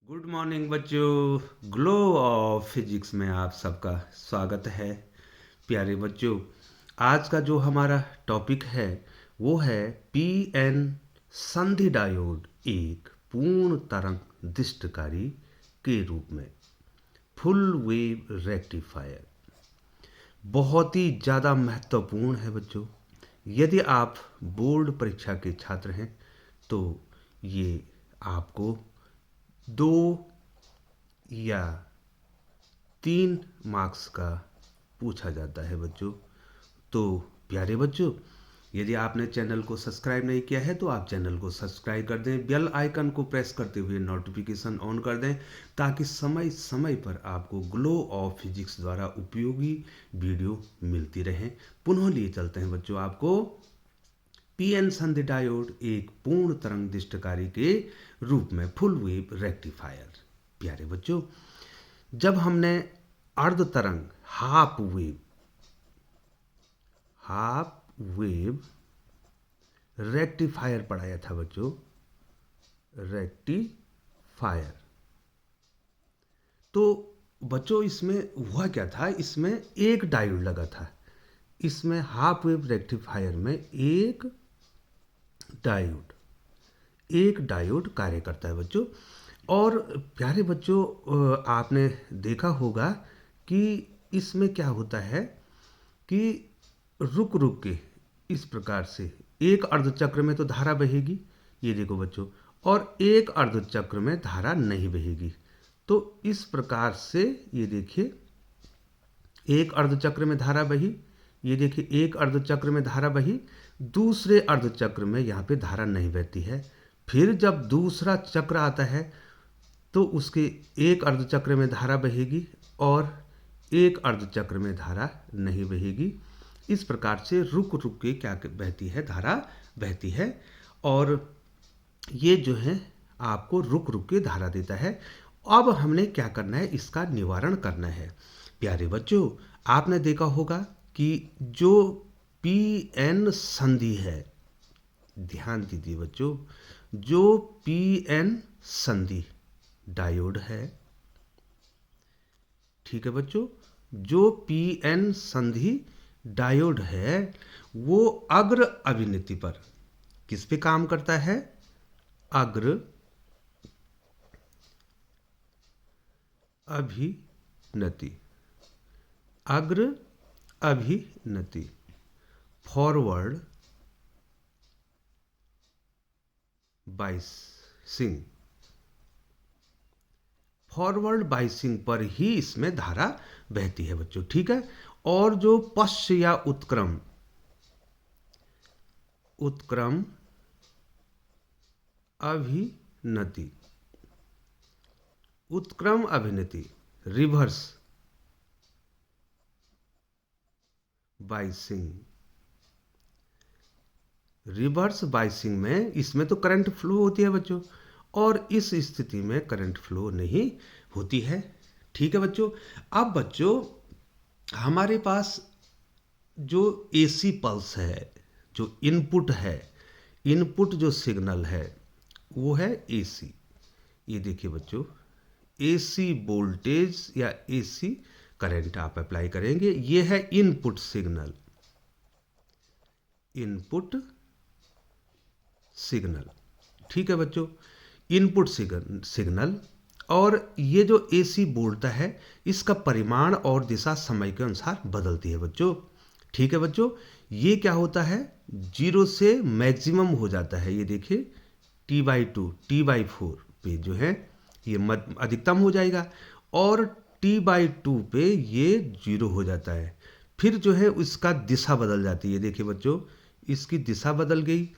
Good morning बच्चों। Glow of physics में आप सबका स्वागत है। प्यारे बच्चों, आज का जो हमारा टॉपिक है वो है पी एन संधि डायोड एक पूर्ण तरंग दृष्टकारी के रूप में फुल वेव रेक्टिफायर। बहुत ही ज़्यादा महत्वपूर्ण है बच्चों। यदि आप बोर्ड परीक्षा के छात्र हैं तो ये आपको 2 या 3 मार्क्स का पूछा जाता है बच्चों। तो प्यारे बच्चों, यदि आपने चैनल को सब्सक्राइब नहीं किया है तो आप चैनल को सब्सक्राइब कर दें, बेल आइकन को प्रेस करते हुए नोटिफिकेशन ऑन कर दें ताकि समय समय पर आपको ग्लो ऑफ फिजिक्स द्वारा उपयोगी वीडियो मिलती रहें। पुनः लिए चलते हैं बच्चों आपको पीएन संधि डायोड एक पूर्ण तरंग दृष्टकारी के रूप में फुल वेव रेक्टिफायर। प्यारे बच्चों, जब हमने अर्ध तरंग हाफ वेव रेक्टिफायर पढ़ाया था बच्चों, रेक्टिफायर, तो बच्चों इसमें हुआ क्या था, इसमें एक डायोड लगा था। इसमें हाफ वेव रेक्टिफायर में एक डायोड कार्य करता है बच्चों। और प्यारे बच्चों, आपने देखा होगा कि इसमें क्या होता है कि रुक रुक के इस प्रकार से एक अर्धचक्र में तो धारा बहेगी, ये देखो बच्चों, और एक अर्धचक्र में धारा नहीं बहेगी। तो इस प्रकार से ये देखिए, एक अर्धचक्र में धारा बही, ये देखिए एक अर्धचक्र में धारा बही, दूसरे अर्धचक्र में यहाँ पे धारा नहीं बहती है। फिर जब दूसरा चक्र आता है तो उसके एक अर्धचक्र में धारा बहेगी और एक अर्धचक्र में धारा नहीं बहेगी। इस प्रकार से रुक रुक के क्या बहती है, धारा बहती है। और ये जो है आपको रुक रुक के धारा देता है। अब हमने क्या करना है, इसका निवारण करना है। प्यारे बच्चों, आपने देखा होगा कि जो पी एन संधि है, ध्यान दीजिए बच्चों, जो पी एन संधि डायोड है, ठीक है बच्चों, जो पी एन संधि डायोड है वो अग्र अभिनति पर किस पे काम करता है, अग्र अभिनति, अग्र अभिनति, फॉरवर्ड बाइसिंग, फॉरवर्ड बाइसिंग पर ही इसमें धारा बहती है बच्चों, ठीक है। और जो पश्च या उत्क्रम अभिनति, उत्क्रम अभिनति, रिवर्स बाइसिंग, रिवर्स बाइसिंग में इसमें तो करंट फ्लो होती है बच्चों, और इस स्थिति में करंट फ्लो नहीं होती है, ठीक है बच्चों। अब बच्चों हमारे पास जो एसी पल्स है, जो इनपुट है, इनपुट जो सिग्नल है वो है एसी। ये देखिए बच्चों, एसी वोल्टेज या एसी करंट आप अप्लाई करेंगे, ये है इनपुट सिग्नल, इनपुट सिग्नल, ठीक है बच्चों, इनपुट सिग्नल। और ये जो एसी बोलता है इसका परिमाण और दिशा समय के अनुसार बदलती है बच्चों, ठीक है बच्चों। ये क्या होता है, 0 से मैक्सिमम हो जाता है, ये देखिए T/2 T/4 पे जो है ये अधिकतम हो जाएगा, और T/2 पे ये 0 हो जाता है। फिर जो है उसका दिशा बदल जाती है, देखिए बच्चों इसकी दिशा बदल गई,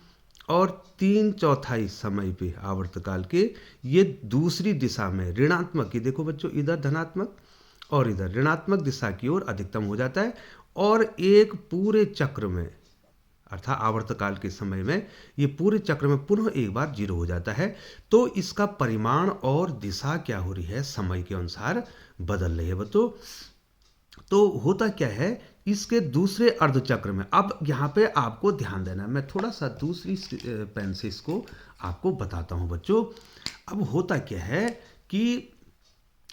और 3/4 समय पे आवर्तकाल के ये दूसरी दिशा में ऋणात्मक, ये देखो बच्चों इधर धनात्मक और इधर ऋणात्मक दिशा की ओर अधिकतम हो जाता है। और एक पूरे चक्र में, अर्थात आवर्तकाल के समय में ये पूरे चक्र में पुनः एक बार 0 हो जाता है। तो इसका परिमाण और दिशा क्या हो रही है, समय के अनुसार बदल रही है बच्चों। तो होता क्या है, इसके दूसरे अर्धचक्र में, अब यहाँ पे आपको ध्यान देना है, मैं थोड़ा सा दूसरी पेन से इसको आपको बताता हूँ बच्चों। अब होता क्या है कि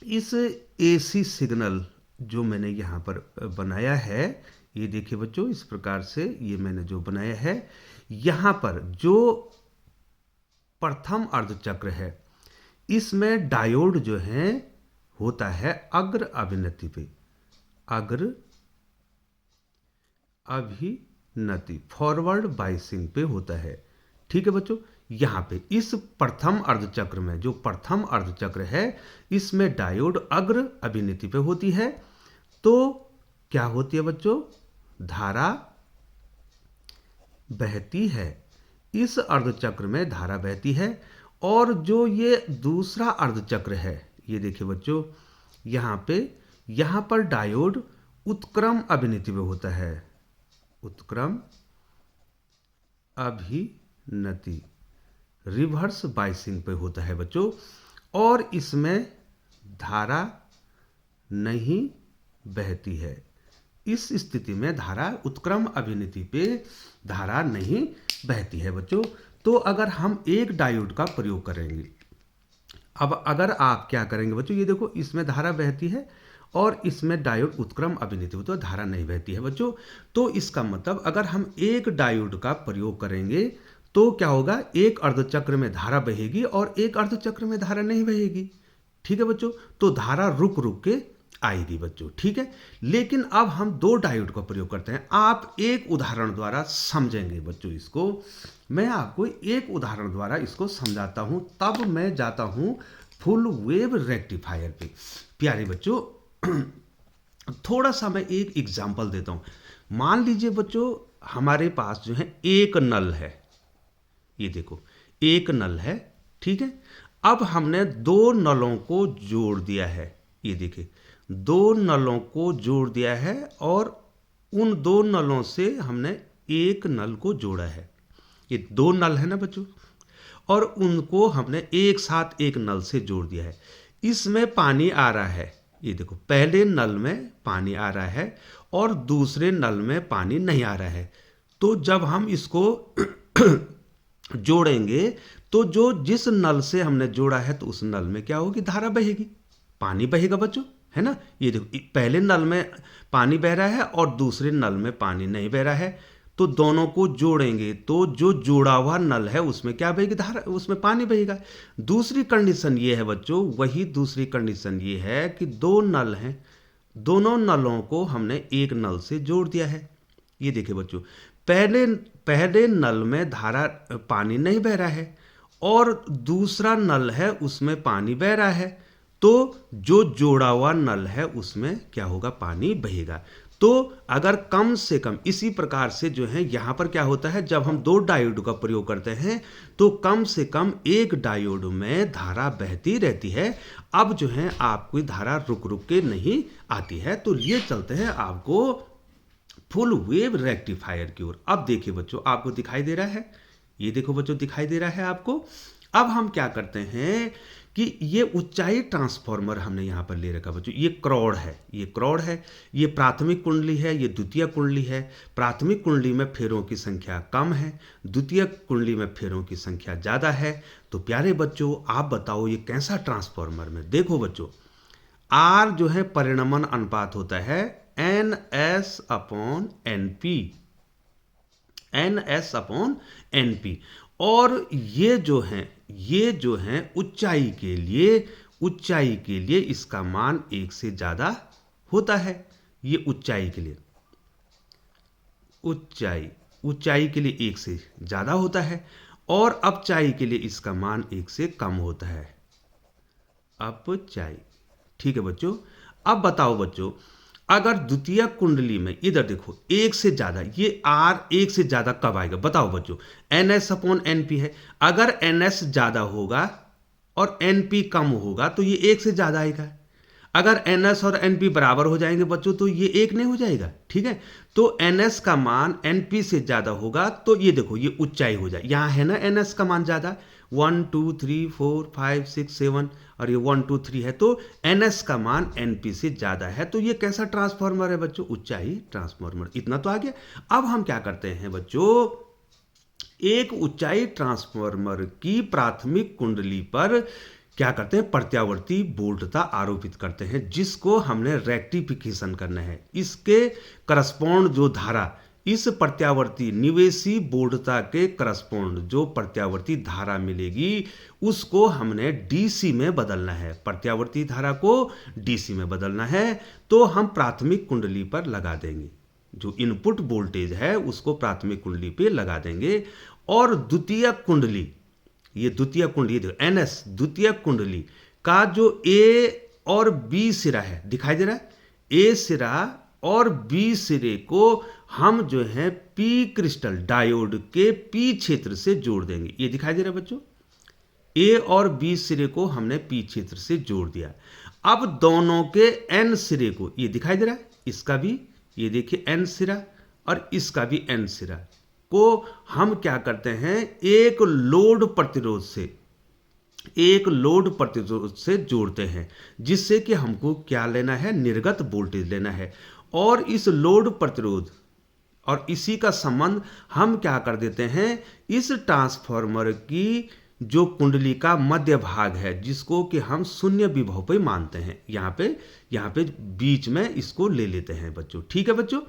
इस एसी सिग्नल जो मैंने यहाँ पर बनाया है, ये देखिए बच्चों, इस प्रकार से ये मैंने जो बनाया है, यहाँ पर जो प्रथम अर्धचक्र है इसमें डायोड जो है होता है अग्र अभिनति पे, अग्र अभिनति, फॉरवर्ड बाइसिंग पे होता है। ठीक है बच्चों, यहाँ पे इस प्रथम अर्धचक्र में, जो प्रथम अर्धचक्र है इसमें डायोड अग्र अभिनति पे होती है। तो क्या होती है बच्चों, धारा बहती है, इस अर्धचक्र में धारा बहती है। और जो ये दूसरा अर्धचक्र है, ये देखिए बच्चों, यहाँ पर डायोड उत्क्रम अभिनति में होता है, उत्क्रम अभिनति, रिवर्स बाइसिंग पे होता है बच्चों। और इसमें धारा नहीं बहती है, इस स्थिति में धारा उत्क्रम अभिनति पे धारा नहीं बहती है बच्चों। तो अगर हम एक डायोड का प्रयोग करेंगे, अब अगर आप क्या करेंगे बच्चों, ये देखो इसमें धारा बहती है और इसमें डायोड उत्क्रम अभिनति, तो धारा नहीं बहती है बच्चों। तो इसका मतलब अगर हम एक डायोड का प्रयोग करेंगे तो क्या होगा, एक अर्धचक्र में धारा बहेगी और एक अर्धचक्र में धारा नहीं बहेगी। ठीक है बच्चों, तो धारा रुक रुक के आएगी बच्चों। ठीक है, लेकिन अब हम दो डायोड का प्रयोग करते हैं। आप एक उदाहरण द्वारा समझेंगे बच्चों इसको, मैं आपको एक उदाहरण द्वारा इसको समझाता हूं, तब मैं जाता हूं फुल वेव रेक्टिफायर पे। प्यारे बच्चों, थोड़ा सा मैं एक एग्जांपल देता हूं। मान लीजिए बच्चों, हमारे पास जो है एक नल है, ये देखो एक नल है। ठीक है, अब हमने दो नलों को जोड़ दिया है, ये देखिए दो नलों को जोड़ दिया है और उन दो नलों से हमने एक नल को जोड़ा है। ये दो नल है ना बच्चों, और उनको हमने एक साथ एक नल से जोड़ दिया है। इसमें पानी आ रहा है, ये देखो पहले नल में पानी आ रहा है और दूसरे नल में पानी नहीं आ रहा है। तो जब हम इसको जोड़ेंगे तो जो जिस नल से हमने जोड़ा है तो उस नल में क्या होगी, धारा बहेगी, पानी बहेगा बच्चों, है ना। ये देखो पहले नल में पानी बह रहा है और दूसरे नल में पानी नहीं बह रहा है। तो दोनों को जोड़ेंगे तो जो जोड़ा हुआ नल है उसमें क्या बहेगी, धारा, उसमें पानी बहेगा। दूसरी कंडीशन ये है बच्चों, वही दूसरी कंडीशन ये है कि दो नल हैं, दोनों नलों को हमने एक नल से जोड़ दिया है। ये देखिए बच्चों, पहले नल में धारा पानी नहीं बह रहा है और दूसरा नल है उसमें पानी बह रहा है। तो जो जोड़ा हुआ नल है उसमें क्या होगा, पानी बहेगा। तो अगर कम से कम इसी प्रकार से जो है यहाँ पर क्या होता है, जब हम दो डायोड का प्रयोग करते हैं तो कम से कम एक डायोड में धारा बहती रहती है। अब जो है आपकी धारा रुक रुक के नहीं आती है। तो ये चलते हैं आपको फुल वेव रेक्टिफायर की ओर। अब देखिए बच्चों, आपको दिखाई दे रहा है, ये देखो बच्चों दिखाई दे रहा है आपको। अब हम क्या करते हैं कि ये ऊंचाई ट्रांसफार्मर हमने यहाँ पर ले रखा बच्चों, ये क्रॉड है, ये क्रॉड है, ये प्राथमिक कुंडली है, ये द्वितीय कुंडली है। प्राथमिक कुंडली में फेरों की संख्या कम है, द्वितीय कुंडली में फेरों की संख्या ज़्यादा है। तो प्यारे बच्चों आप बताओ ये कैसा ट्रांसफार्मर में, देखो बच्चों आर जो है परिणमन अनुपात होता है NS/NP, NS/NP। और ये जो है ऊंचाई के लिए इसका मान 1 से ज़्यादा होता है। ये ऊंचाई के लिए, ऊंचाई के लिए 1 से ज़्यादा होता है और अपचाई के लिए इसका मान 1 से कम होता है, अपचाई। ठीक है बच्चों, अब बताओ बच्चों, अगर द्वितीय कुंडली में इधर देखो 1 से ज्यादा, ये R 1 से ज्यादा कब आएगा बताओ बच्चों, NS/NP है। अगर NS ज्यादा होगा और NP कम होगा तो ये 1 से ज्यादा आएगा। अगर NS और NP बराबर हो जाएंगे बच्चों तो ये 1 नहीं हो जाएगा। ठीक है, तो NS का मान NP से ज्यादा होगा तो ये देखो ये ऊंचाई हो जाए, यहाँ है ना NS का मान ज्यादा, 1 2 3 4 5 6 7 और ये 1 2 3 है, तो NS का मान NP से ज्यादा है। तो ये कैसा ट्रांसफार्मर है बच्चों, ऊंचाई ट्रांसफार्मर। इतना तो आ गया। अब हम क्या करते हैं बच्चों, एक ऊंचाई ट्रांसफार्मर की प्राथमिक कुंडली पर क्या करते हैं, प्रत्यावर्ती बोल्टता आरोपित करते हैं, जिसको हमने रेक्टिफिकेशन करना है। इसके करस्पॉन्ड जो धारा, इस प्रत्यावर्ती निवेशी बोल्टता के करस्पॉन्ड जो प्रत्यावर्ती धारा मिलेगी, उसको हमने डीसी में बदलना है। प्रत्यावर्ती धारा को डीसी में बदलना है तो हम प्राथमिक कुंडली पर लगा देंगे। जो इनपुट वोल्टेज है उसको प्राथमिक कुंडली पे लगा देंगे, और द्वितीयक कुंडली, ये द्वितीयक कुंडली देखो एनएस, द्वितीयक कुंडली का जो ए और बी सिरा है, दिखाई दे रहा है, ए सिरा और बी सिरे को हम जो है पी क्रिस्टल डायोड के पी क्षेत्र से जोड़ देंगे। ये दिखाई दे रहा है बच्चों, ए और बी सिरे को हमने पी क्षेत्र से जोड़ दिया। अब दोनों के एन सिरे को, ये दिखाई दे रहा है, इसका भी ये देखिए एन सिरा और इसका भी एन सिरा को हम क्या करते हैं, एक लोड प्रतिरोध से जोड़ते हैं, जिससे कि हमको क्या लेना है, निर्गत वोल्टेज लेना है। और इस लोड प्रतिरोध और इसी का संबंध हम क्या कर देते हैं, इस ट्रांसफार्मर की जो कुंडली का मध्य भाग है, जिसको कि हम शून्य विभव पे मानते हैं, यहाँ पे बीच में इसको ले लेते हैं बच्चों। ठीक है बच्चों,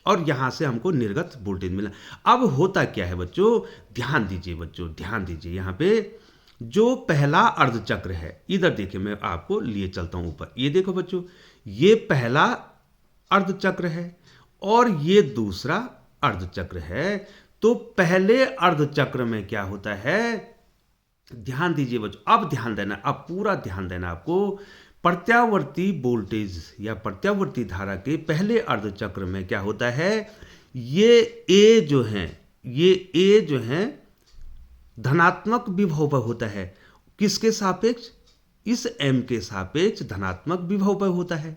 और यहां से हमको निर्गत वोल्टेज मिला। अब होता क्या है बच्चों, ध्यान दीजिए बच्चों, ध्यान दीजिए। यहाँ पे जो पहला अर्धचक्र है, इधर देखिए, मैं आपको लिए चलता हूं ऊपर, ये देखो बच्चों, ये पहला अर्धचक्र है और ये दूसरा अर्धचक्र है। तो पहले अर्धचक्र में क्या होता है, ध्यान दीजिए बच्चों, अब ध्यान देना, अब पूरा ध्यान देना आपको। प्रत्यावर्ती वोल्टेज या प्रत्यावर्ती धारा के पहले अर्धचक्र में क्या होता है, ये ए जो है धनात्मक विभव पर होता है। किसके सापेक्ष, इस एम के सापेक्ष धनात्मक विभव पर होता है।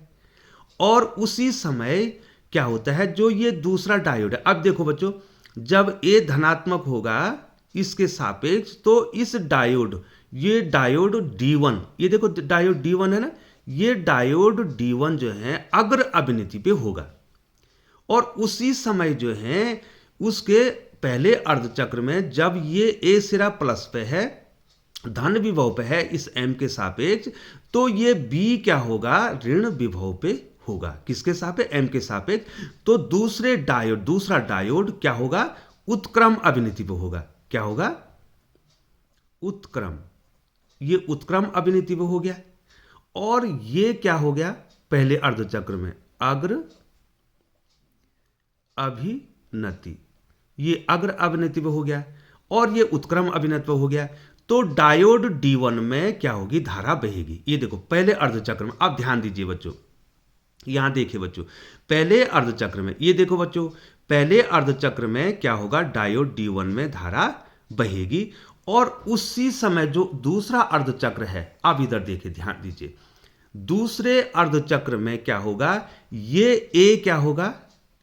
और उसी समय क्या होता है, जो ये दूसरा डायोड है, अब देखो बच्चों, जब ए धनात्मक होगा इसके सापेक्ष, तो इस डायोड, ये डायोड D1, ये देखो डायोड D1 है ना, ये डायोड D1 जो है अग्र अभिनीति पे होगा। और उसी समय जो है उसके पहले अर्धचक्र में, जब ये ए सिरा प्लस पे है, धन विभव पे है इस एम के सापेक्ष, तो ये बी क्या होगा, ऋण विभव पे होगा। किसके सापेक्ष, एम के सापेक्ष। तो दूसरा डायोड क्या होगा, उत्क्रम अभिनीति पे होगा। क्या होगा, उत्क्रम, ये उत्क्रम अभिनीति पे हो गया। और ये क्या हो गया, पहले अर्धचक्र में अग्र अभिनति, ये अग्र अभिनति पे हो गया और ये उत्क्रम अभिनति पे हो गया। तो डायोड D1 में क्या होगी, धारा बहेगी। ये देखो पहले अर्धचक्र में, अब ध्यान दीजिए बच्चों, यहां देखिए बच्चों, पहले अर्धचक्र में, ये देखो बच्चों, पहले अर्धचक्र में क्या होगा, डायोड D1 में धारा बहेगी। और उसी समय जो दूसरा अर्धचक्र है, अब इधर देखिए, ध्यान दीजिए, दूसरे अर्धचक्र में क्या होगा, ये ए क्या होगा,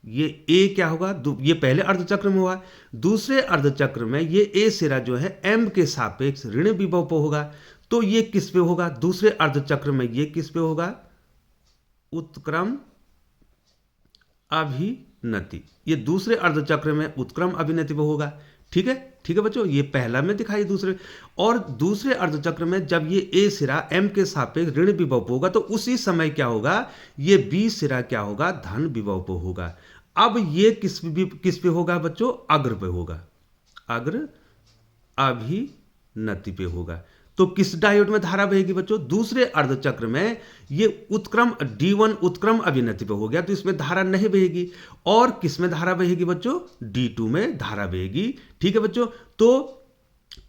ये पहले अर्धचक्र में हुआ। दूसरे अर्धचक्र में ये ए सिरा जो है एम के सापेक्ष ऋण विभव पर होगा। तो ये किस पे होगा, दूसरे अर्धचक्र में ये किस पे होगा, उत्क्रम अभिनति, ये दूसरे अर्धचक्र में उत्क्रम अभिनति पे होगा। ठीक है बच्चों, ये पहला में दिखाई दूसरे। और दूसरे अर्धचक्र में जब ये ए सिरा एम के सापेक्ष ऋण विभव होगा, तो उसी समय क्या होगा, ये बी सिरा क्या होगा, धन विभव होगा। अब ये किस पे होगा बच्चों, अग्र पे होगा, अग्र अभिनति पे होगा। तो किस डायोड में धारा बहेगी बच्चों, दूसरे अर्धचक्र में ये उत्क्रम D1 उत्क्रम अभिनति पे हो गया, तो इसमें धारा नहीं बहेगी। और किस में धारा बहेगी बच्चों, D2 में धारा बहेगी। ठीक है बच्चों, तो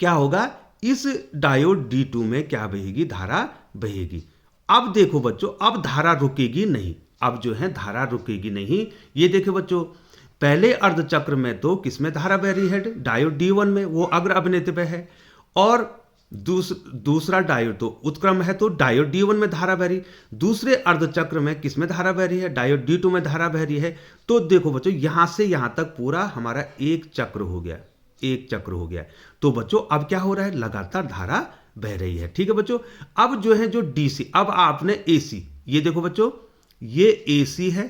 क्या होगा, इस डायोड D2 में क्या बहेगी, धारा बहेगी। अब देखो बच्चों, अब धारा रुकेगी नहीं, अब जो है धारा रुकेगी नहीं। ये देखो बच्चों, पहले अर्धचक्र में तो किसमें धारा बह रही है, डायोड D1 में, वो अग्र अभिनति पे है। और दूसरा डायोड तो उत्क्रम है, तो डायोड D1 में धारा बह रही। दूसरे अर्धचक्र में किसमें धारा बह रही है, डायोड D2 में धारा बह रही है। तो देखो बच्चों, यहां से यहां तक पूरा हमारा एक चक्र हो गया, तो बच्चों अब क्या हो रहा है, लगातार धारा बह रही है। ठीक है बच्चों, अब जो है जो DC, अब आपने AC, ये देखो बच्चों, ये AC है,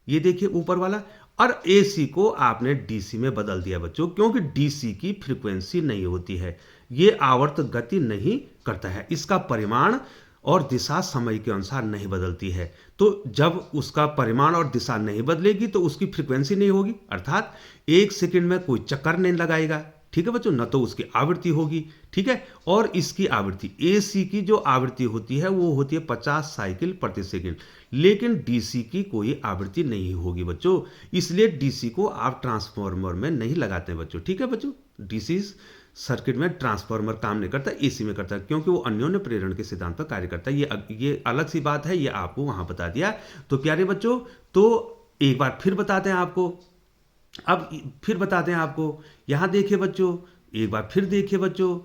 ये देखिए ऊपर वाला, और AC को आपने DC में बदल दिया बच्चों, क्योंकि DC की फ्रीक्वेंसी नहीं होती है। ये आवर्त गति नहीं करता है। इसका परिमाण और दिशा समय के अनुसार नहीं बदलती है। तो जब उसका परिमाण और दिशा नहीं बदलेगी तो उसकी फ्रीक्वेंसी नहीं होगी, अर्थात 1 सेकंड में कोई चक्कर नहीं लगाएगा, ठीक है बच्चों, न तो उसकी आवृत्ति होगी, ठीक है। और इसकी आवृत्ति AC की जो आवृत्ति होती है वो होती है 50 साइकिल प्रति सेकंड, लेकिन DC की कोई आवृत्ति नहीं होगी बच्चों, इसलिए DC को आप ट्रांसफार्मर में नहीं लगाते हैं बच्चों, ठीक है बच्चों। DC सर्किट में ट्रांसफार्मर काम नहीं करता, AC में करता है, क्योंकि वो अन्योन्य प्रेरण के सिद्धांत पर कार्य करता है। ये अलग सी बात है, ये आपको वहां बता दिया। तो प्यारे बच्चों, तो एक बार फिर बताते हैं आपको, अब फिर बताते हैं आपको, यहां देखिए बच्चों, एक बार फिर देखिए बच्चों,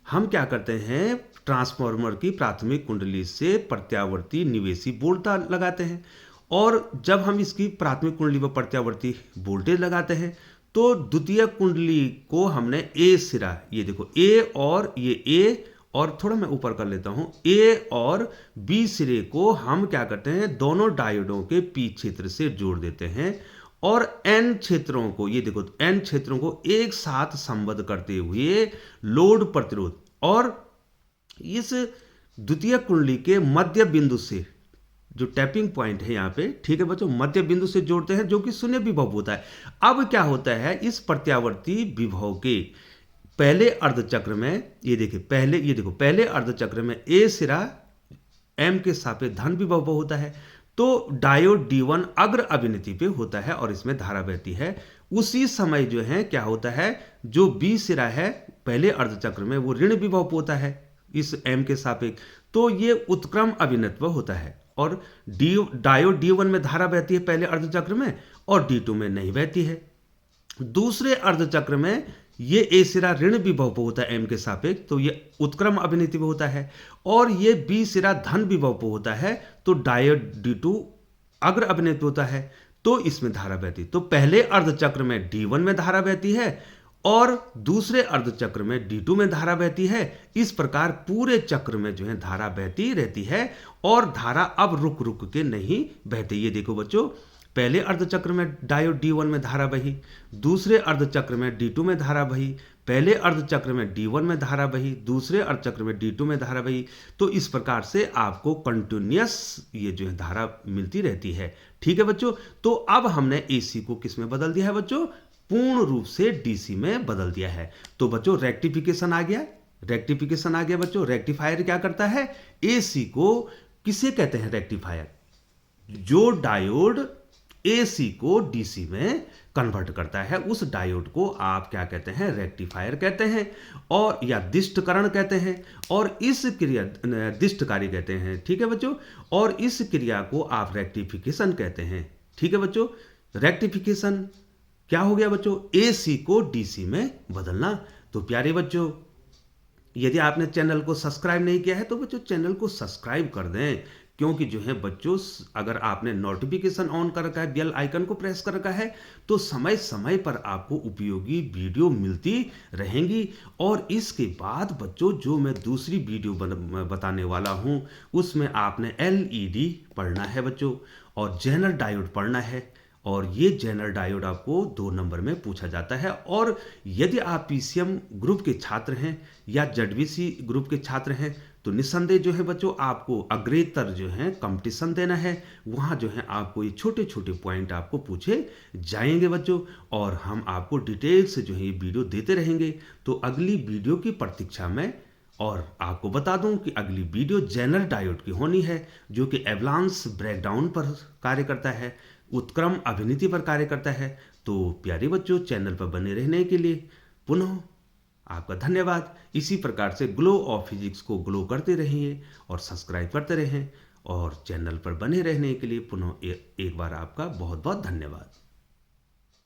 हम क्या करते हैं, ट्रांसफार्मर की प्राथमिक कुंडली से प्रत्यावर्ती निवेशी वोल्टेज लगाते हैं, और जब हम इसकी प्राथमिक कुंडली पर प्रत्यावर्ती वोल्टेज लगाते हैं तो द्वितीय कुंडली को हमने ए सिरा, ये देखो ए और ये ए, और थोड़ा मैं ऊपर कर लेता हूं, ए और बी सिरे को हम क्या करते हैं, दोनों डायोडों के पी क्षेत्र से जोड़ देते हैं, और एन क्षेत्रों को, ये देखो एन क्षेत्रों को एक साथ संबद्ध करते हुए लोड प्रतिरोध और इस द्वितीय कुंडली के मध्य बिंदु से, जो टैपिंग पॉइंट है यहाँ पे, ठीक है बच्चों, मध्य बिंदु से जोड़ते हैं, जो कि शून्य विभव होता है। अब क्या होता है, इस प्रत्यावर्ती विभव के पहले अर्धचक्र में, ये देखो पहले अर्धचक्र में ए सिरा एम के सापेक्ष धन विभव होता है, तो डायोड D1 अग्र अभिनति पे होता है और इसमें धारा बहती है। उसी समय जो है क्या होता है, जो बी सिरा है पहले अर्धचक्र में वो ऋण विभव होता है इस एम के सापेक्ष, तो ये उत्क्रम अभिनत्व होता है, और डायोड D1 में धारा बहती है पहले अर्धचक्र में और D2 में नहीं बहती है। दूसरे अर्धचक्र में ये ए सिरा ऋण विभव होता है एम के सापेक्ष, तो ये उत्क्रम अभिनति होता है, और ये बी सिरा धन विभव होता है, तो डायोड D2 अग्र अभिनति होता है, तो इसमें धारा बहती। तो पहले अर्धचक्र में D1 में धारा बहती है और दूसरे अर्धचक्र में D2 में धारा बहती है। इस प्रकार पूरे चक्र में जो है धारा बहती रहती है, और धारा अब रुक रुक के नहीं बहती। ये देखो बच्चों, पहले अर्धचक्र में डायोड D1 में धारा बही, दूसरे अर्धचक्र में D2 में धारा बही, पहले अर्धचक्र में D1 में धारा बही, दूसरे अर्धचक्र में D2 में धारा बही। तो इस प्रकार से आपको कंटिन्यूअस ये जो है धारा मिलती रहती है, ठीक है बच्चों। तो अब हमने AC को किस में बदल दिया है बच्चों, पूर्ण रूप से DC में बदल दिया है। तो बच्चों रेक्टिफिकेशन आ गया, रेक्टिफिकेशन आ गया बच्चों। रेक्टिफायर क्या करता है, AC को किसे कहते हैं रेक्टिफायर, जो डायोड AC को DC में कन्वर्ट करता है, उस डायोड को आप क्या कहते हैं, रेक्टिफायर कहते हैं, और या दिष्टकरण कहते हैं, और इस क्रिया दिष्टकारी कहते हैं, ठीक है बच्चों। और इस क्रिया को आप रेक्टिफिकेशन कहते हैं, ठीक है बच्चों। रेक्टिफिकेशन क्या हो गया बच्चों, AC को DC में बदलना। तो प्यारे बच्चों, यदि आपने चैनल को सब्सक्राइब नहीं किया है तो बच्चों चैनल को सब्सक्राइब कर दें, क्योंकि जो है बच्चों अगर आपने नोटिफिकेशन ऑन कर रखा है, बेल आइकन को प्रेस कर रखा है, तो समय समय पर आपको उपयोगी वीडियो मिलती रहेंगी। और इसके बाद बच्चों जो मैं दूसरी वीडियो बताने वाला हूं, उसमें आपने LED पढ़ना है बच्चों, और जेनर डायोड पढ़ना है, और ये जेनर डायोड आपको 2 नंबर में पूछा जाता है। और यदि आप PCM ग्रुप के छात्र हैं या ZVC ग्रुप के छात्र हैं, तो निस्संदेह जो है बच्चों आपको अग्रेतर जो है कंपटीशन देना है, वहाँ जो है आपको ये छोटे छोटे पॉइंट आपको पूछे जाएंगे बच्चों, और हम आपको डिटेल से जो है ये वीडियो देते रहेंगे। तो अगली वीडियो की प्रतीक्षा में, और आपको बता दूं कि अगली वीडियो जेनर डायोड की होनी है, जो कि एवलांस ब्रेकडाउन पर कार्य करता है, उत्क्रम अभिनीति पर कार्य करता है। तो प्यारे बच्चों, चैनल पर बने रहने के लिए पुनः आपका धन्यवाद। इसी प्रकार से ग्लो ऑफ फिजिक्स को ग्लो करते रहिए और सब्सक्राइब करते रहें, और चैनल पर बने रहने के लिए पुनः एक बार आपका बहुत बहुत धन्यवाद।